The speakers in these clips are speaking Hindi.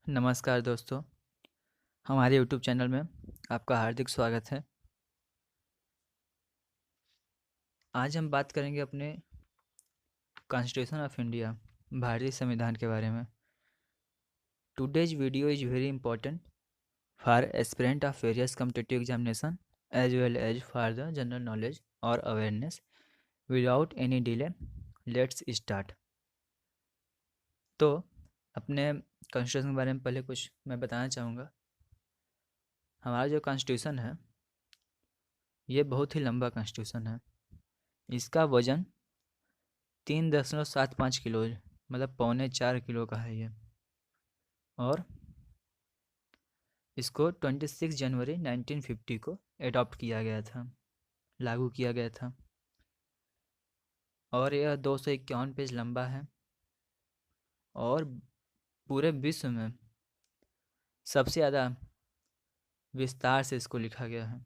नमस्कार दोस्तों, हमारे यूट्यूब चैनल में आपका हार्दिक स्वागत है। आज हम बात करेंगे अपने कॉन्स्टिट्यूशन ऑफ इंडिया, भारतीय संविधान के बारे में। Today's video is very important for aspirant of various competitive examination as well as for the general knowledge और awareness. Without any delay let's start. तो अपने कॉन्स्टिट्यूशन के बारे में पहले कुछ मैं बताना चाहूँगा। हमारा जो कॉन्स्टिट्यूशन है ये बहुत ही लंबा कॉन्स्टिट्यूशन है। इसका वजन 3.75 किलो मतलब 3.25 किलो का है ये। और इसको 26 जनवरी 1950 को एडॉप्ट किया गया था, लागू किया गया था। और यह 251 पेज लंबा है और पूरे विश्व में सबसे ज़्यादा विस्तार से इसको लिखा गया है।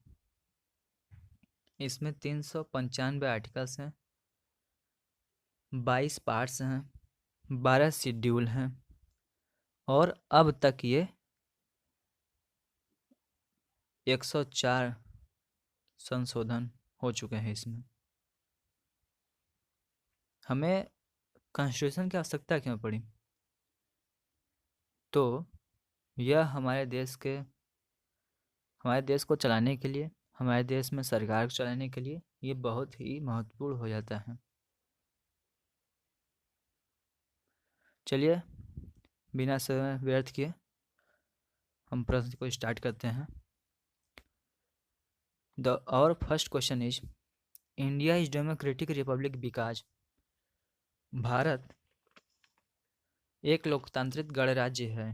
इसमें 395 आर्टिकल्स हैं, 22 पार्ट्स हैं, 12 शेड्यूल हैं और अब तक ये 104 संशोधन हो चुके हैं इसमें। हमें कॉन्स्टिट्यूशन की आवश्यकता क्यों पड़ी? तो यह हमारे देश को चलाने के लिए, हमारे देश में सरकार को चलाने के लिए ये बहुत ही महत्वपूर्ण हो जाता है। चलिए बिना समय व्यर्थ किए हम प्रश्न को स्टार्ट करते हैं। Our first question is, India is democratic republic because Bharat एक लोकतांत्रिक गणराज्य है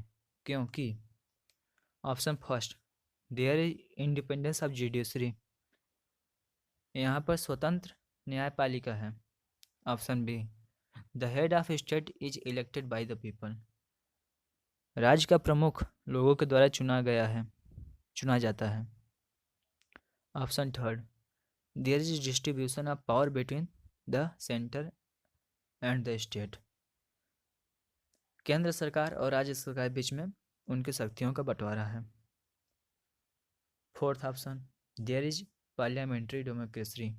क्योंकि option first, there is independence of judiciary, यहाँ पर स्वतंत्र न्यायपालिका है। Option B, the head of state is elected by the people, राज्य का प्रमुख लोगों के द्वारा चुना जाता है। Option third, there is distribution of power between the centre and the state, केंद्र सरकार और राज्य सरकार के बीच में उनकी शक्तियों का बंटवारा है। Fourth option, there is parliamentary democracy,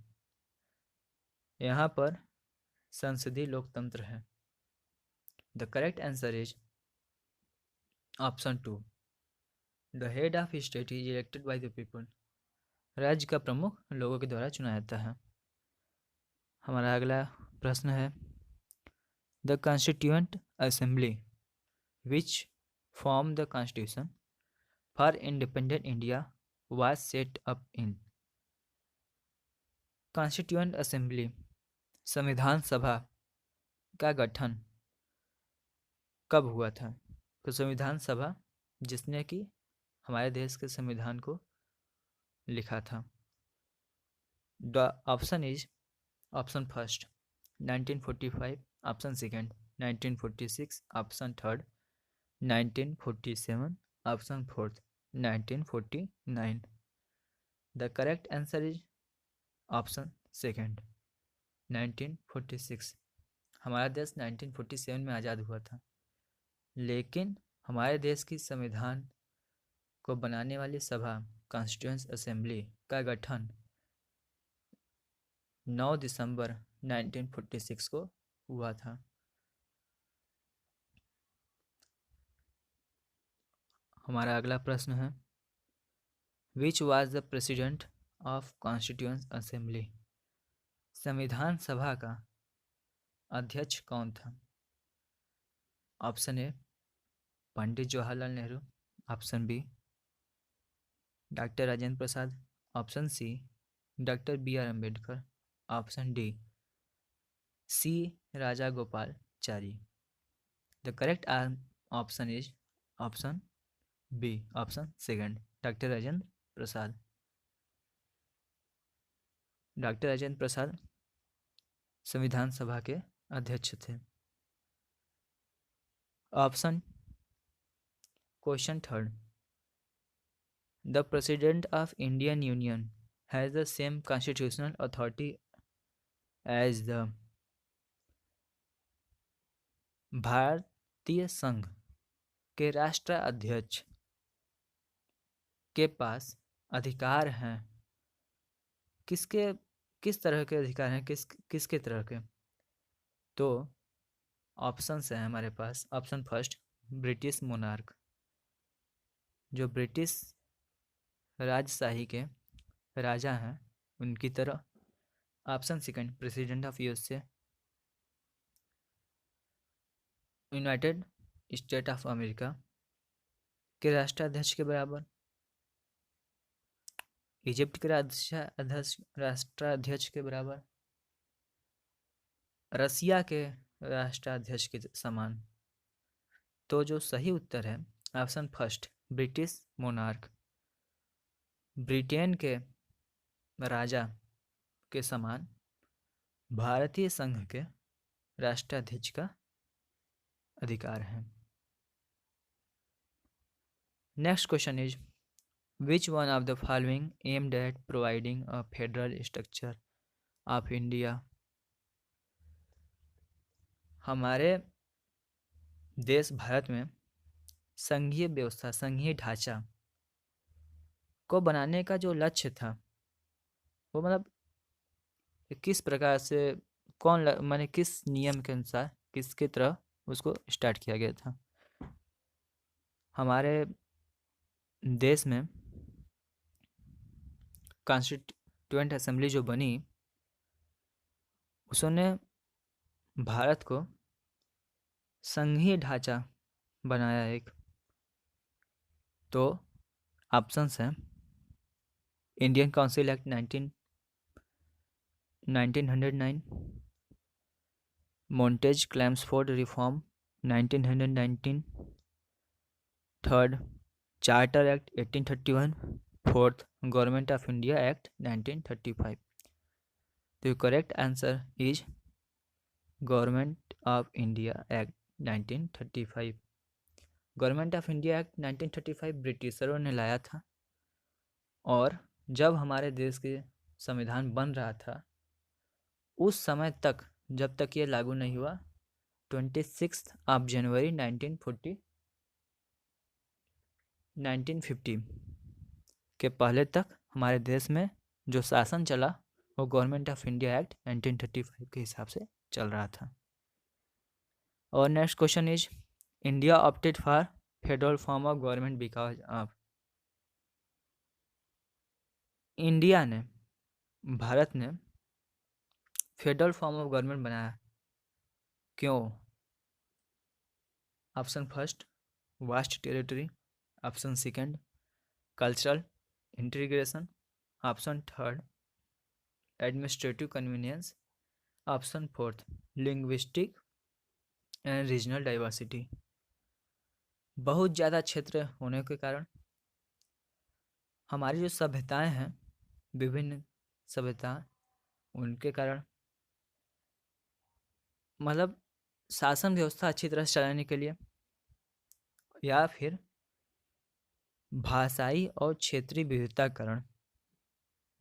यहाँ पर संसदीय लोकतंत्र है। The correct answer is option two, the head of state is elected by the people, राज्य का प्रमुख लोगों के द्वारा चुना जाता है। हमारा अगला प्रश्न है, the constituent assembly which form the constitution for independent India was set up in, constituent assembly संविधान सभा का गठन कब हुआ था? तो संविधान सभा जिसने कि हमारे देश के संविधान को लिखा था। The option is option first 1945, option second 1946, option third 1947, option fourth 1949। The correct answer is option second 1946। हमारा देश 1947 में आज़ाद हुआ था, लेकिन हमारे देश की संविधान को बनाने वाली सभा कॉन्स्टिट्यूएंट असेंबली का गठन 9 दिसंबर 1946 को हुआ था। हमारा अगला प्रश्न है, which was the president of constituent assembly, संविधान सभा का अध्यक्ष कौन था? Option A, Pandit Jawaharlal Nehru, option B, doctor Rajendra Prasad, option C, doctor B R Ambedkar, option D, C Raja Gopalachari. The correct option is option B, option second, doctor Rajendra Prasad. Doctor Rajendra Prasad संविधान सभा के अध्यक्ष थे। Option question third, the president of Indian union has the same constitutional authority as the, भारतीय संघ के राष्ट्राध्यक्ष के पास अधिकार हैं। किस तरह के अधिकार हैं, किसके तरह के? तो ऑप्शंस हैं हमारे पास। ऑप्शन फर्स्ट, ब्रिटिश मोनार्क, जो ब्रिटिश राजशाही के राजा हैं उनकी तरह। Option second, president of USA, United state of America के राष्ट्राध्यक्ष के बराबर। इजिप्ट के राष्ट्राध्यक्ष के बराबर। रसिया के राष्ट्राध्यक्ष के समान। तो जो सही उत्तर है option first, British monarch, Britain के राजा के समान भारतीय संघ के राष्ट्राध्यक्ष का अधिकार है। Next question is, which one of the following aimed at providing a federal structure of India? हमारे देश भारत में संघीय व्यवस्था, संघीय ढांचा को बनाने का जो लक्ष्य था वो मतलब किस प्रकार से, माने किस नियम के अनुसार, किसके तरह उसको स्टार्ट किया गया था? हमारे देश में कॉन्स्टिट्यूएंट असेंबली जो बनी उसने भारत को संघीय ढांचा बनाया एक। तो ऑप्शंस हैं, Indian council act 1909, Montagu Chelmsford reform 1919, third charter act 1831, fourth government of India act 1935। तो correct answer is government of India act 1935। Government of India act 1935 ब्रिटिशरों ने लाया था, और जब हमारे देश के संविधान बन रहा था उस समय तक, जब तक ये लागू नहीं हुआ, 26 जनवरी 1950 के पहले तक हमारे देश में जो शासन चला वो गवर्नमेंट ऑफ इंडिया एक्ट 1935 के हिसाब से चल रहा था। और next question is, India opted for federal form of government because of. India ने, भारत ने फेडरल फॉर्म ऑफ गवर्नमेंट बनाया क्यों? Option first, vast territory, option second, cultural integration, option third, administrative convenience, option fourth, linguistic and regional diversity. बहुत ज़्यादा क्षेत्र होने के कारण हमारी जो सभ्यताएं हैं, विभिन्न सभ्यताएं, उनके कारण मतलब शासन व्यवस्था अच्छी तरह से चलाने के लिए, या फिर भाषाई और क्षेत्रीय विविधता कारण।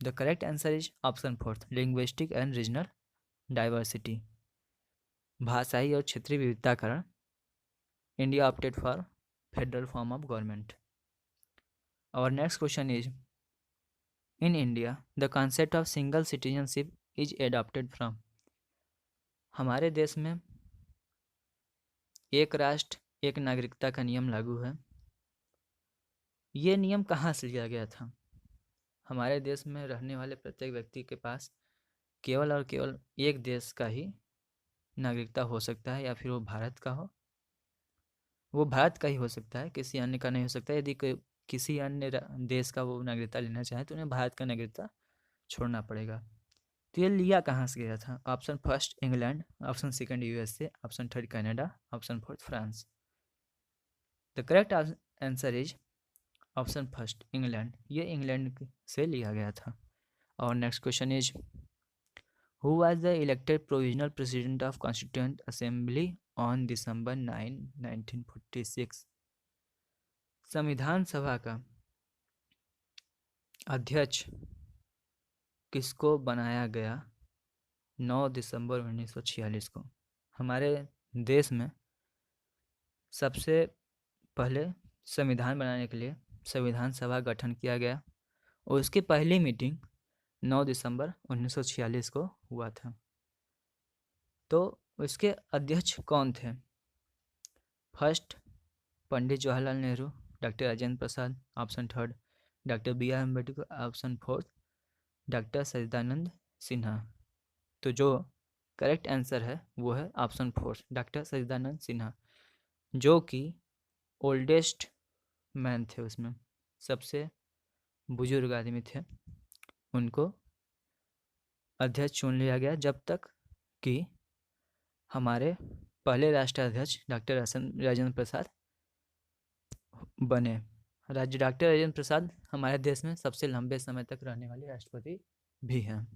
The correct answer is option fourth, linguistic and regional diversity. भाषाई और क्षेत्रीय विविधता कारण India opted for federal form of government. और next question is, in India the concept of single citizenship is adopted from. हमारे देश में एक राष्ट्र एक नागरिकता का नियम लागू है। ये नियम कहाँ से लिया गया था? हमारे देश में रहने वाले प्रत्येक व्यक्ति के पास केवल और केवल एक देश का ही नागरिकता हो सकता है, या फिर वो भारत का हो, वो भारत का ही हो सकता है, किसी अन्य का नहीं हो सकता। यदि किसी अन्य देश का वो नागरिकता लेना चाहे तो उन्हें भारत का नागरिकता छोड़ना पड़ेगा। तो ये लिया कहाँ से गया था? Option first England, option second USA, option third Canada, option fourth France. The correct answer is option first England. ये इंग्लैंड से लिया गया था। और next question is, who was the elected provisional president of constituent assembly on December 9, 1946। संविधान सभा का अध्यक्ष किसको बनाया गया 9 दिसंबर 1946 को? हमारे देश में सबसे पहले संविधान बनाने के लिए संविधान सभा गठन किया गया और उसकी पहली मीटिंग 9 दिसंबर 1946 को हुआ था। तो उसके अध्यक्ष कौन थे? First Pandit Jawaharlal Nehru, doctor Rajendra Prasad option third, doctor B R Ambedkar option fourth, doctor Sachchidanand Sinha. तो जो करेक्ट आंसर है वो है option fourth, doctor Sachchidanand Sinha, जो कि ओल्डेस्ट मैन थे, उसमें सबसे बुजुर्ग आदमी थे। उनको अध्यक्ष चुन लिया गया जब तक कि हमारे पहले राष्ट्राध्यक्ष डॉक्टर राजेंद्र प्रसाद बने। डॉक्टर राजेंद्र प्रसाद हमारे देश में सबसे लंबे समय तक रहने वाले राष्ट्रपति भी हैं।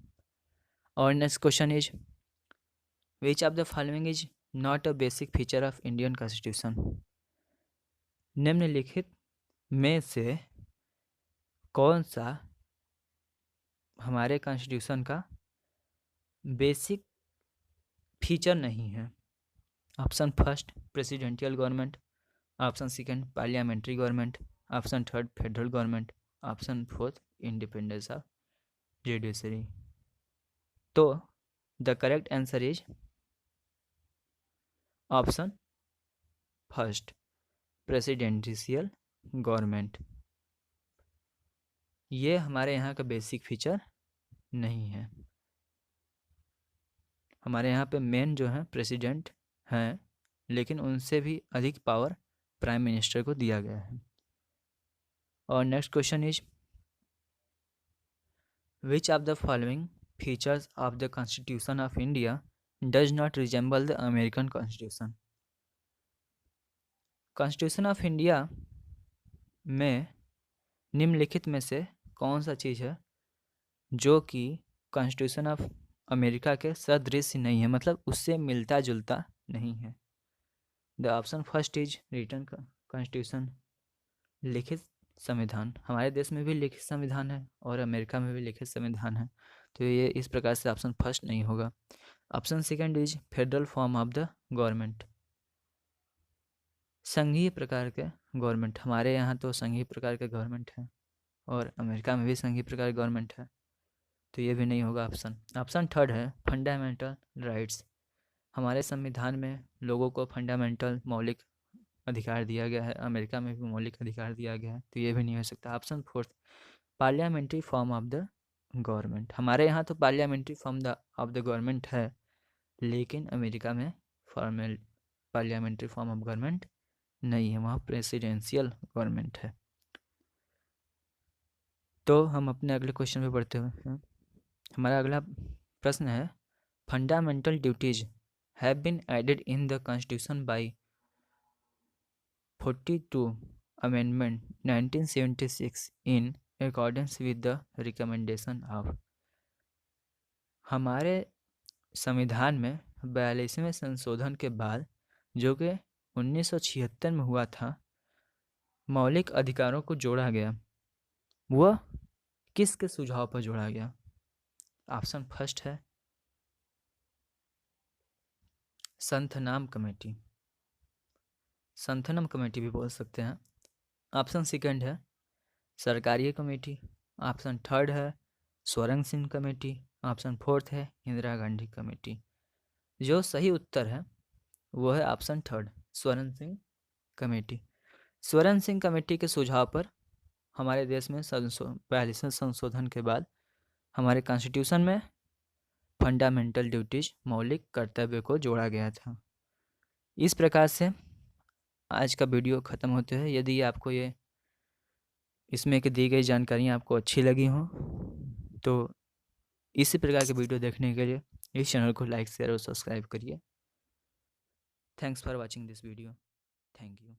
और next question is which of the following is not a basic feature of Indian constitution. निम्नलिखित में से कौन सा हमारे कॉन्स्टिट्यूशन का बेसिक फीचर नहीं है? Option first presidential government, option second parliamentary government, option third federal government, option fourth independence of judiciary. तो the correct answer is option first presidential government. ये हमारे यहाँ का बेसिक फीचर नहीं है। हमारे यहाँ पे मेन जो है प्रेसिडेंट हैं, लेकिन उनसे भी अधिक पावर प्राइम मिनिस्टर को दिया गया है। और next question is which of the following features of the constitution of India does not resemble the American constitution. Constitution of India में निम्नलिखित में से कौन सा चीज़ है जो कि कॉन्स्टिट्यूशन ऑफ अमेरिका के सदृश नहीं है, मतलब उससे मिलता जुलता नहीं है? The option first is written constitution, लिखित संविधान। हमारे देश में भी लिखित संविधान है और अमेरिका में भी लिखित संविधान है, तो ये इस प्रकार से ऑप्शन फर्स्ट नहीं होगा। Option second is federal form of the government, संघीय प्रकार के गवर्नमेंट। हमारे यहाँ तो संघीय प्रकार के गवर्नमेंट है और अमेरिका में भी संघीय प्रकार की गवर्नमेंट है, तो ये भी नहीं होगा ऑप्शन। ऑप्शन थर्ड है फंडामेंटल राइट्स। हमारे संविधान में लोगों को फंडामेंटल मौलिक अधिकार दिया गया है, अमेरिका में भी मौलिक अधिकार दिया गया है, तो ये भी नहीं हो सकता। Option fourth parliamentary form of the government. हमारे यहाँ तो parliamentary form of the government है, लेकिन अमेरिका में formal parliamentary form of government नहीं है, वहाँ प्रेसिडेंशियल गवर्नमेंट है। तो हम अपने अगले क्वेश्चन पे बढ़ते हुए हैं। हमारा अगला प्रश्न है fundamental duties have been added in the constitution by 42 amendment 1976 in accordance with the recommendation of. हमारे संविधान में 42वें संशोधन के बाद, जो कि 1976 में हुआ था, मौलिक अधिकारों को जोड़ा गया। वह किसके सुझाव पर जोड़ा गया? ऑप्शन फर्स्ट है संथनाम कमेटी, संथनम कमेटी भी बोल सकते हैं। ऑप्शन सेकंड है सरकारी कमेटी, ऑप्शन थर्ड है Swaran Singh committee, option fourth है इंदिरा गांधी कमेटी। जो सही उत्तर है वो है option third Swaran Singh committee. Swaran Singh committee के सुझाव पर हमारे देश में 42वें संशोधन के बाद हमारे कॉन्स्टिट्यूशन में फंडामेंटल ड्यूटीज मौलिक कर्तव्य को जोड़ा गया था। इस प्रकार से आज का वीडियो ख़त्म होते हैं। यदि आपको ये इसमें की दी गई जानकारियाँ आपको अच्छी लगी हों तो इसी प्रकार के वीडियो देखने के लिए इस चैनल को लाइक शेयर और सब्सक्राइब करिए। Thanks for watching this video. Thank you.